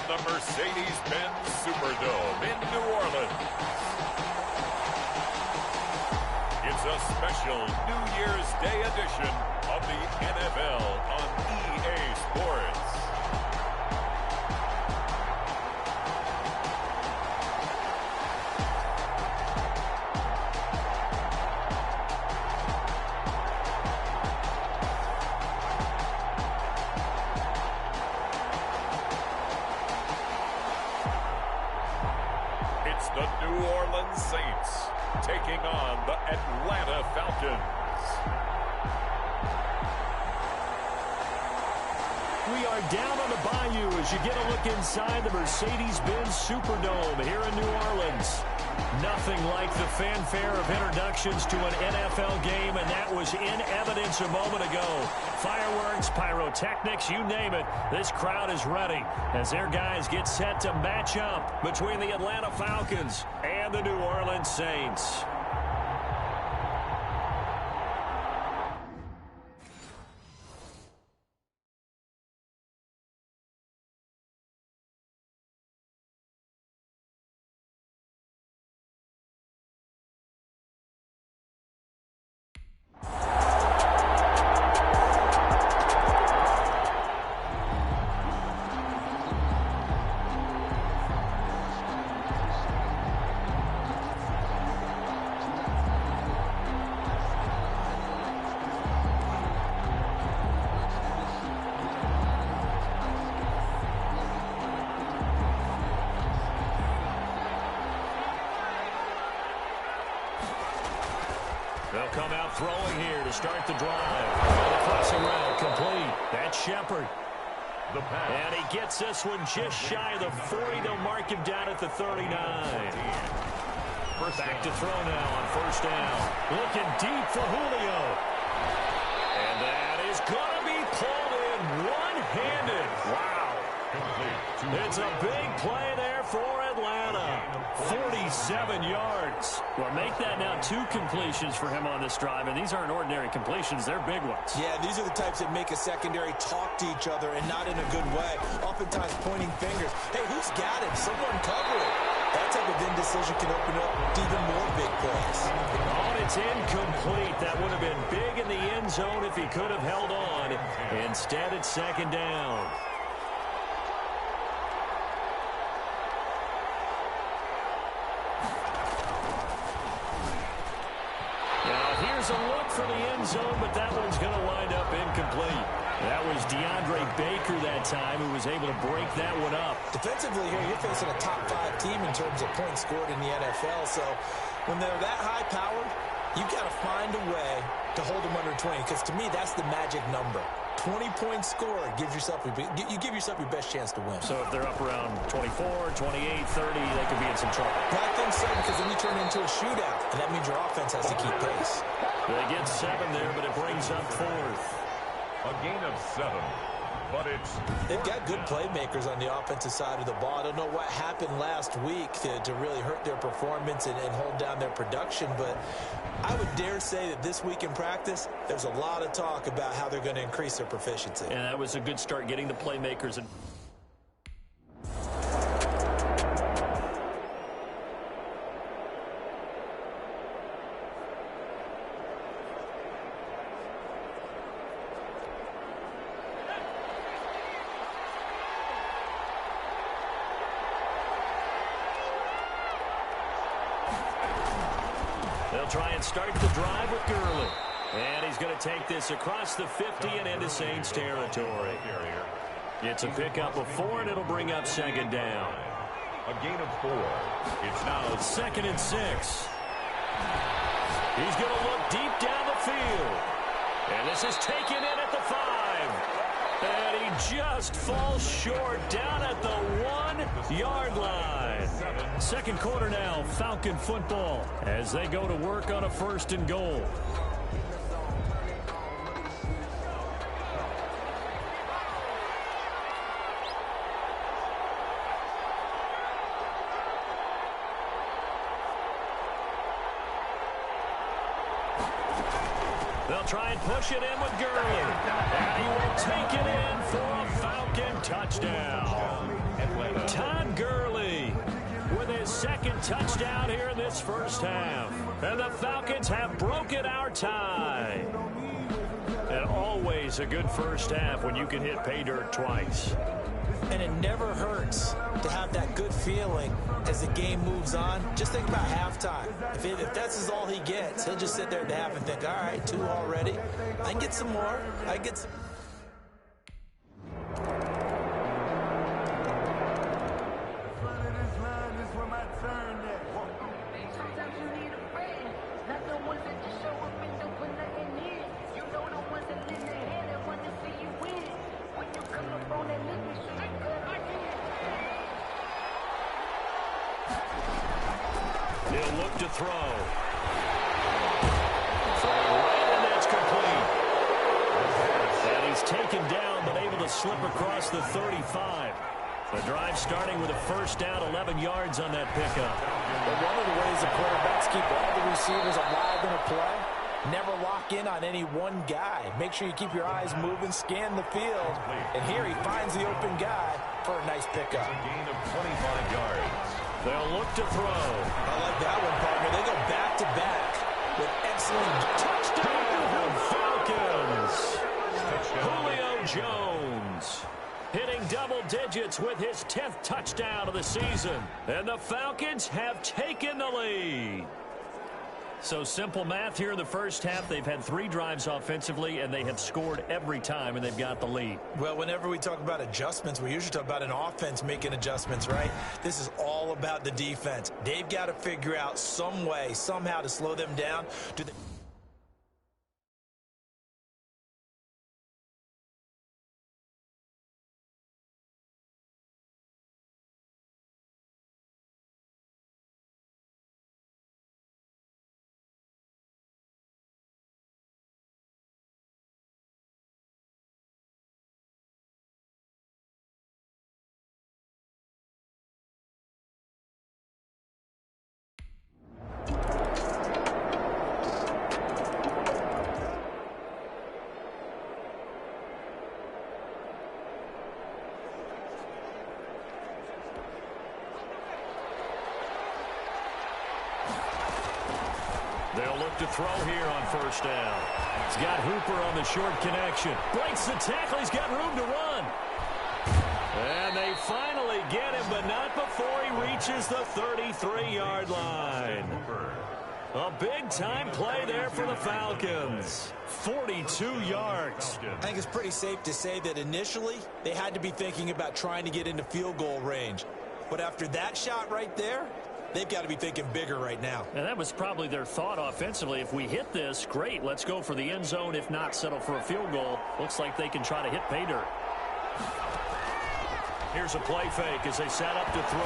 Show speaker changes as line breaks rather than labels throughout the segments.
the Mercedes-Benz Superdome in New Orleans. It's a special New Year's Day edition of the NFL on EA Sports. It's the New Orleans Saints taking on the Atlanta Falcons.
We are down on the bayou as you get a look inside the Mercedes-Benz Superdome here in New Orleans. Nothing like the fanfare of introductions to an NFL game, and that was in evidence a moment ago. Fireworks, pyrotechnics, you name it. This crowd is ready as their guys get set to match up between the Atlanta Falcons and the New Orleans Saints. They'll come out throwing here to start the drive. And the crossing route complete. That's Shepard.
The pass.
And he gets this one just shy of the 40. They'll mark him down at the 39. Back to throw now on first down. Looking deep for Julio. And that is going to be pulled in one-handed. Wow. It's a big play there for Atlanta. 47 yards. Well, make that now 2 completions for him on this drive, and these aren't ordinary completions. They're big ones.
Yeah, these are the types that make a secondary talk to each other and not in a good way. Oftentimes pointing fingers. Hey, who's got him? Someone cover it. That type of indecision can open up even more big plays.
Oh, and it's incomplete. That would have been big in the end zone if he could have held on. Instead, it's second down. Here's a look for the end zone, but that one's going to wind up incomplete. That was DeAndre Baker that time who was able to break that one up.
Defensively here, you're facing a top-5 team in terms of points scored in the NFL. So when they're that high-powered, you've got to find a way to hold them under 20, because to me, that's the magic number. 20 points scored gives yourself you give yourself your best chance to win.
So if they're up around 24, 28, 30, they could be in some trouble.
But I think so, because then you turn it into a shootout, and that means your offense has to keep pace.
They get 7 there, but it brings up 4th.
A gain of 7. But
they've got good playmakers on the offensive side of the ball. I don't know what happened last week to really hurt their performance and hold down their production, but I would dare say that this week in practice, there's a lot of talk about how they're going to increase their proficiency.
And that was a good start, getting the playmakers in. They'll try and start the drive with Gurley. And he's going to take this across the 50 and into Saints territory. It's a pickup of 4, and it'll bring up second down.
A gain of 4. It's now
2nd and 6. He's going to look deep down the field. And this is taken in at the 5. And he just falls short down at the 1-yard line. Second quarter now, Falcon football, as they go to work on a 1st and goal. They'll try and push it in with Gurley. And he will take it in for a Falcon touchdown. Todd Gurley with his 2nd touchdown here in this first half. And the Falcons have broken our tie. And always a good first half when you can hit pay dirt twice.
And it never hurts to have that good feeling as the game moves on. Just think about halftime. If that's all he gets, he'll just sit there at the half and think, all right, 2 already. I can get some more. I can get some.
He'll look to throw. Right, and that's complete. And he's taken down, but able to slip across the 35. The drive starting with a 1st down, 11 yards on that pickup.
But one of the ways the quarterbacks keep all the receivers alive in a play, never lock in on any one guy. Make sure you keep your eyes moving, scan the field. And here he finds the open guy for a nice pickup.
a gain of 25 yards.
They'll look to throw.
I like that one, partner. They go back-to-back with excellent
Touchdown, Falcons! Julio Jones hitting double digits with his 10th touchdown of the season. And the Falcons have taken the lead. So simple math here in the first half. They've had 3 drives offensively, and they have scored every time, and they've got the lead.
Well, whenever we talk about adjustments, we usually talk about an offense making adjustments, right? This is all about the defense. They've got to figure out some way, somehow to slow them down.
They'll look to throw here on first down. He's got Hooper on the short connection. Breaks the tackle. He's got room to run. And they finally get him, but not before he reaches the 33-yard line. A big-time play there for the Falcons. 42 yards.
I think it's pretty safe to say that initially they had to be thinking about trying to get into field goal range. But after that shot right there, they've got to be thinking bigger right now.
And that was probably their thought offensively. If we hit this, great. Let's go for the end zone. If not, settle for a field goal. Looks like they can try to hit pay dirt. Here's a play fake as they set up to throw.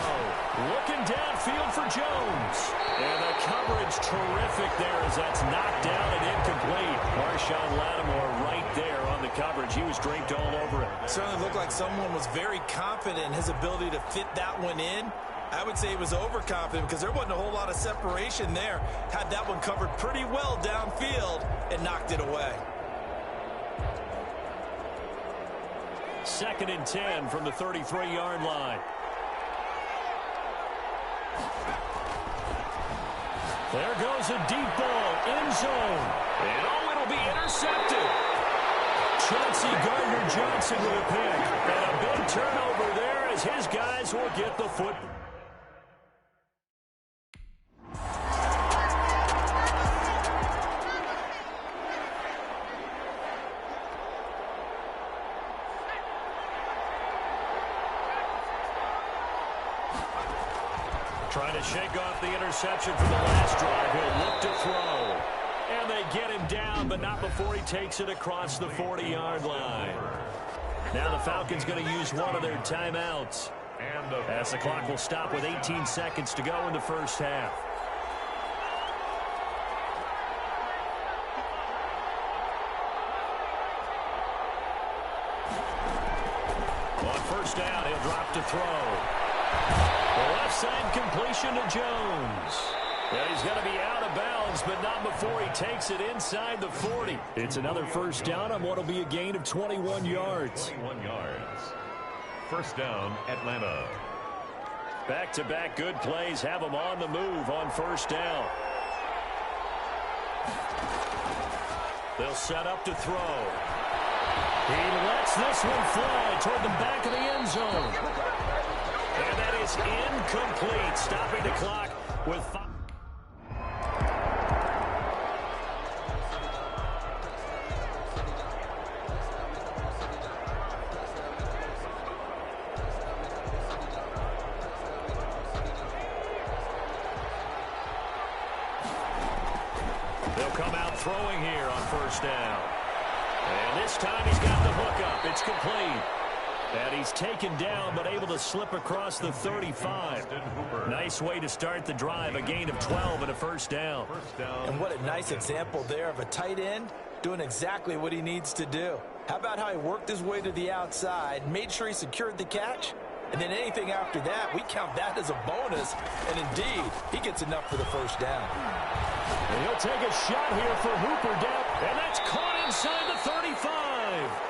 Looking downfield for Jones. And the coverage terrific there as that's knocked down and incomplete. Marshawn Lattimore right there on the coverage. He was draped all over it.
Certainly looked like someone was very confident in his ability to fit that one in. I would say he was overconfident because there wasn't a whole lot of separation there. Had that one covered pretty well downfield and knocked it away.
2nd and 10 from the 33-yard line. There goes a deep ball, end zone. And oh, it'll be intercepted. Chauncey Gardner-Johnson with a pick. And a big turnover there as his guys will get the football. Trying to shake off the interception from the last drive. He'll look to throw. And they get him down, but not before he takes it across the 40-yard line. Now the Falcons going to use one of their timeouts. As the clock will stop with 18 seconds to go in the first half. On first down, he'll drop to throw. The left side completion to Jones. Yeah, he's going to be out of bounds, but not before he takes it inside the 40. It's another first down on what will be a gain of 21 yards.
21 yards. First down, Atlanta.
Back-to-back good plays have them on the move on first down. They'll set up to throw. He lets this one fly toward the back of the end zone. And that is incomplete, stopping the clock with 5. They'll come out throwing here on first down. And this time he's got the hook up. It's complete. And he's taken down, but able to slip across the 35. Nice way to start the drive. A gain of 12 and a first down.
And what a nice example there of a tight end doing exactly what he needs to do. How about how he worked his way to the outside, made sure he secured the catch, and then anything after that, we count that as a bonus. And indeed, he gets enough for the first down.
And he'll take a shot here for Hooper down, and that's caught inside the 35.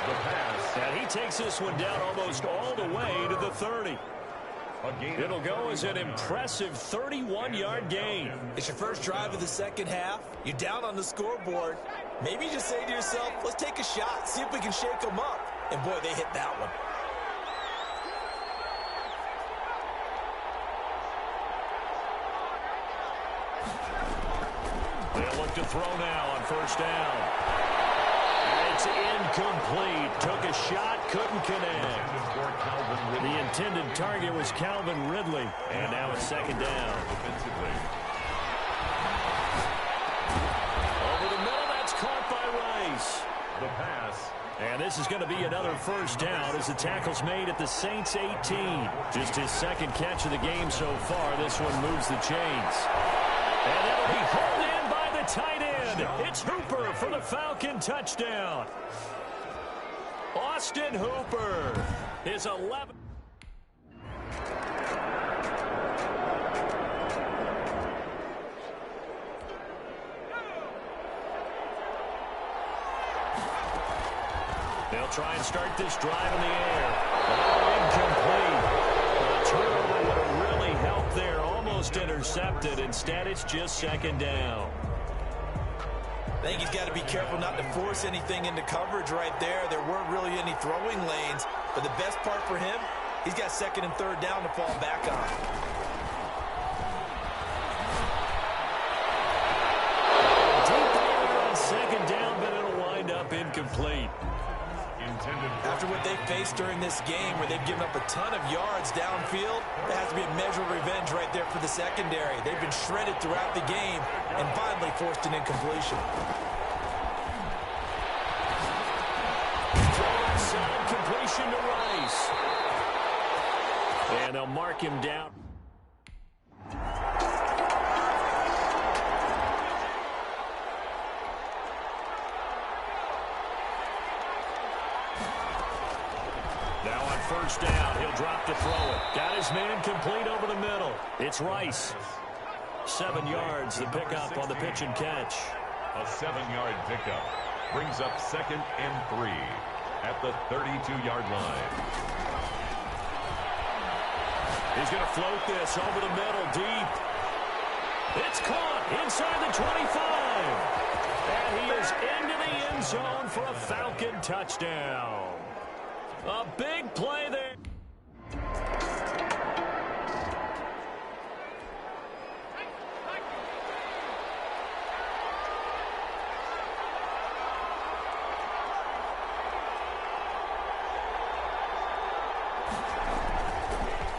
The pass.
And he takes this one down almost all the way to the 30. It'll go as an impressive 31-yard gain.
It's your first drive of the second half. You're down on the scoreboard. Maybe you just say to yourself, let's take a shot, see if we can shake them up. And boy, they hit that one.
They'll look to throw now on first down. It's incomplete. Took a shot, couldn't connect. The intended target was Calvin Ridley. And now it's second down. Over the middle, that's caught by Rice.
The pass.
And this is going to be another first down as the tackle's made at the Saints 18. Just his second catch of the game so far. This one moves the chains. And that'll be hauled in by the tight end. It's Hooper for the Falcon touchdown. Austin Hooper is 11. They'll try and start this drive in the air. Oh, incomplete. The turnover would have really helped there. Almost intercepted. intercepted. Instead, it's just second down.
I think he's got to be careful not to force anything into coverage right there. There weren't really any throwing lanes, but the best part for him, he's got second and third down to fall back on.
Deep there on second down, but it'll wind up incomplete.
After what they faced during this game where they've given up a ton of yards downfield, there has to be a measure of revenge right there for the secondary. They've been shredded throughout the game and finally forced an incompletion.
Side completion to Rice. And they'll mark him down. Now on first down, he'll drop to throw it. Got his man complete over the middle. It's Rice. 7 yards, the pickup on the pitch and catch.
A 7-yard pickup brings up 2nd and 3 at the 32-yard line.
He's going to float this over the middle, deep. It's caught inside the 25. And he is into the end zone for a Falcon touchdown. A big play there.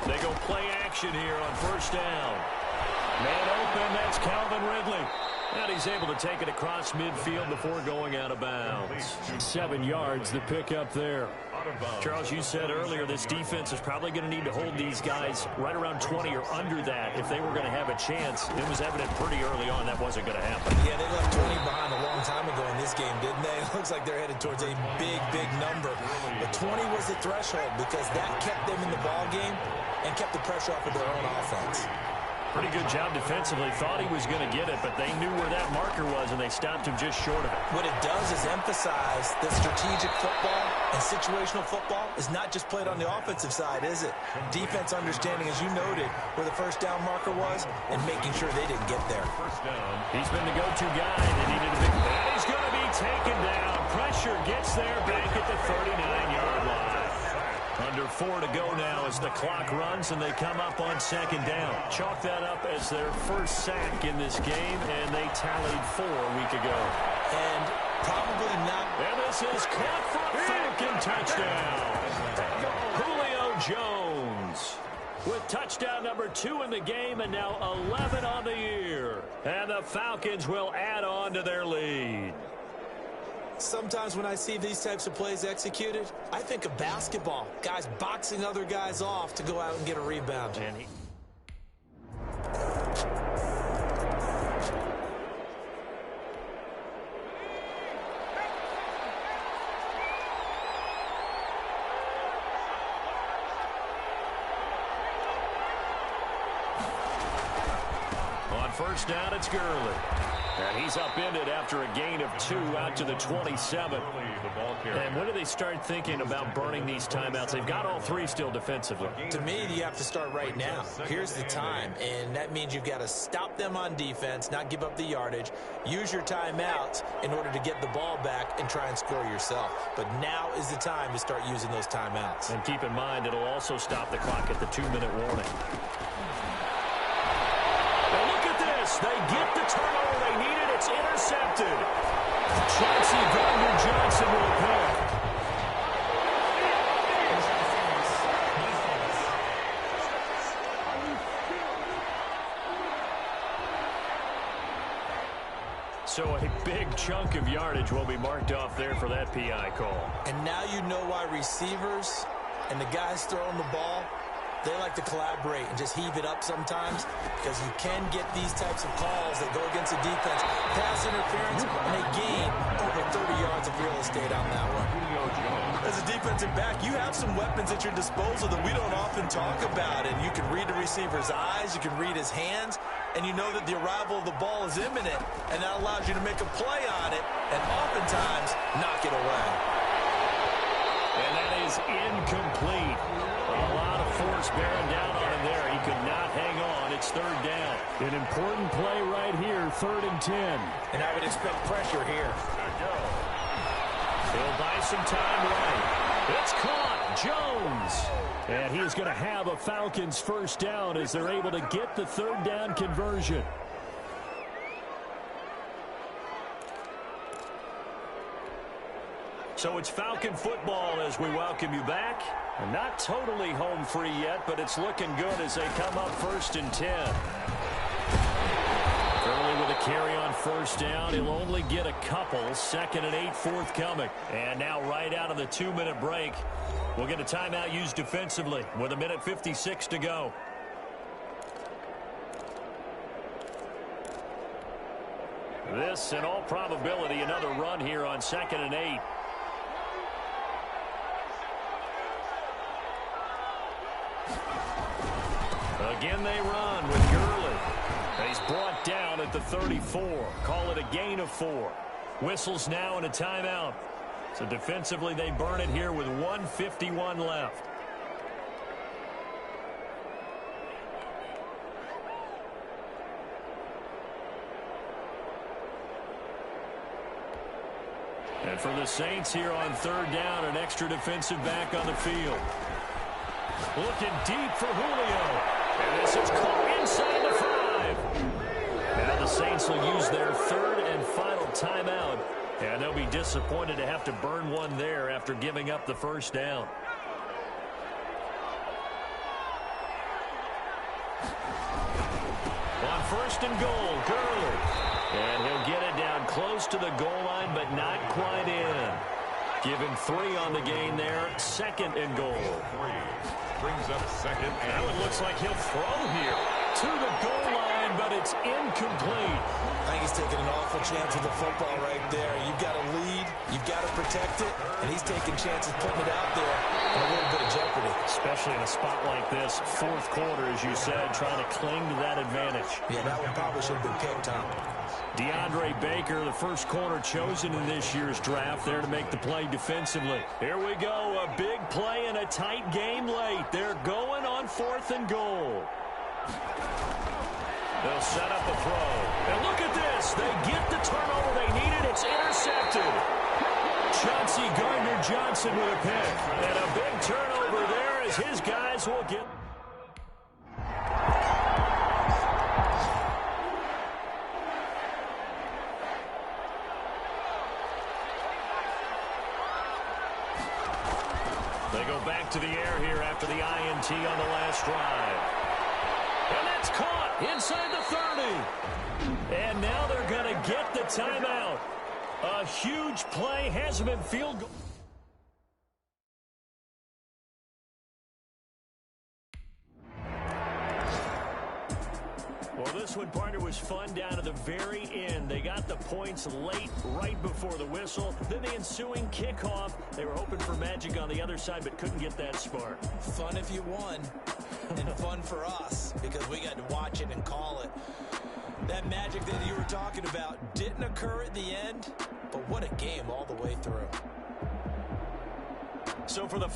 They go play action here on first down. Man open, that's Calvin Ridley. And he's able to take it across midfield before going out of bounds. 7 yards, the pickup there. Charles, you said earlier this defense is probably going to need to hold these guys right around 20 or under that if they were going to have a chance. It was evident pretty early on that wasn't going to happen.
Yeah, they left 20 behind a long time ago in this game, didn't they? It looks like they're headed towards a big, big number. But 20 was the threshold because that kept them in the ball game and kept the pressure off of their own offense.
Pretty good job defensively. Thought he was going to get it, but they knew where that marker was, and they stopped him just short of it.
What it does is emphasize that strategic football and situational football is not just played on the offensive side, is it? Defense understanding, as you noted, where the first down marker was and making sure they didn't get there.
He's been the go-to guy. They needed a big play. He's going to be taken down. Pressure gets there back at the 39-yard line. Under 4 to go now as the clock runs and they come up on second down. Chalk that up as their first sack in this game, and they tallied 4 a week ago.
And probably not.
And this is caught for a Falcon touchdown. Julio Jones with touchdown number 2 in the game and now 11 on the year. And the Falcons will add on to their lead.
Sometimes when I see these types of plays executed, I think of basketball. Guys boxing other guys off to go out and get a rebound.
On first down, it's Gurley. And he's upended after a gain of 2 out to the 27. And when do they start thinking about burning these timeouts? They've got all 3 still defensively.
To me, you have to start right now. Here's the time, and that means you've got to stop them on defense, not give up the yardage, use your timeouts in order to get the ball back and try and score yourself. But now is the time to start using those timeouts.
And keep in mind, it'll also stop the clock at the 2-minute warning. Well, look at this. They get the turnover they needed. It's intercepted. Chauncey Gardner-Johnson will pick. So a big chunk of yardage will be marked off there for that PI call.
And now you know why receivers and the guys throwing the ball, they like to collaborate and just heave it up sometimes because you can get these types of calls that go against the defense. Pass interference, and they gain over 30 yards of real estate on that one. As a defensive back, you have some weapons at your disposal that we don't often talk about, and you can read the receiver's eyes, you can read his hands, and you know that the arrival of the ball is imminent, and that allows you to make a play on it and oftentimes knock it away.
And that is incomplete. A lot of force bearing down on him there. He could not hang on it's third down. An important play right here, 3rd and 10.
And I would expect pressure here.
He'll buy some time right. It's caught. Jones. And he is going to have a Falcons first down as they're able to get the 3rd down conversion. So it's Falcon football as we welcome you back. And not totally home free yet, but it's looking good as they come up 1st and 10. Early with a carry on 1st down. He'll only get a couple. 2nd and 8 forthcoming. And now right out of the 2-minute break, we'll get a timeout used defensively with 1:56 to go. This, in all probability, another run here on 2nd and 8. Again they run with Gurley. He's brought down at the 34. Call it a gain of 4. Whistles now and a timeout. So defensively they burn it here with 1:51 left. And for the Saints here on 3rd down, an extra defensive back on the field. Looking deep for Julio. And this is caught inside the 5. Now the Saints will use their 3rd and final timeout. And they'll be disappointed to have to burn one there after giving up the 1st down. On 1st and goal, Gurley. And he'll get it down close to the goal line, but not quite in. Given 3 on the gain there, 2nd and goal.
Brings up 2nd and
now it looks like he'll throw here to the goal line, but it's incomplete.
I think he's taking an awful chance with the football right there. You've got to lead, you've got to protect it, and he's taking chances putting it out there in a little bit of jeopardy.
Especially in a spot like this, 4th quarter, as you said, trying to cling to that advantage.
Yeah, that one probably should have been picked, Tom.
DeAndre Baker, the first corner chosen in this year's draft, there to make the play defensively. Here we go, a big play in a tight game late. They're going on 4th and goal. They'll set up a throw. And look at this. They get the turnover they needed. It's intercepted. Chauncey Gardner-Johnson with a pick. And a big turnover there as his guys will get... They go back to the air here after the INT on the last drive. And that's caught inside the 30. And now they're going to get the timeout. A huge play, hasn't been field goal. Well, this one, partner, was fun down to the very end. They got the points late, right before the whistle. Then the ensuing kickoff. They were hoping for magic on the other side, but couldn't get that spark.
Fun if you won, and fun for us, because we got to watch it and call it. That magic that you were talking about didn't occur at the end, but what a game all the way through.
So for the...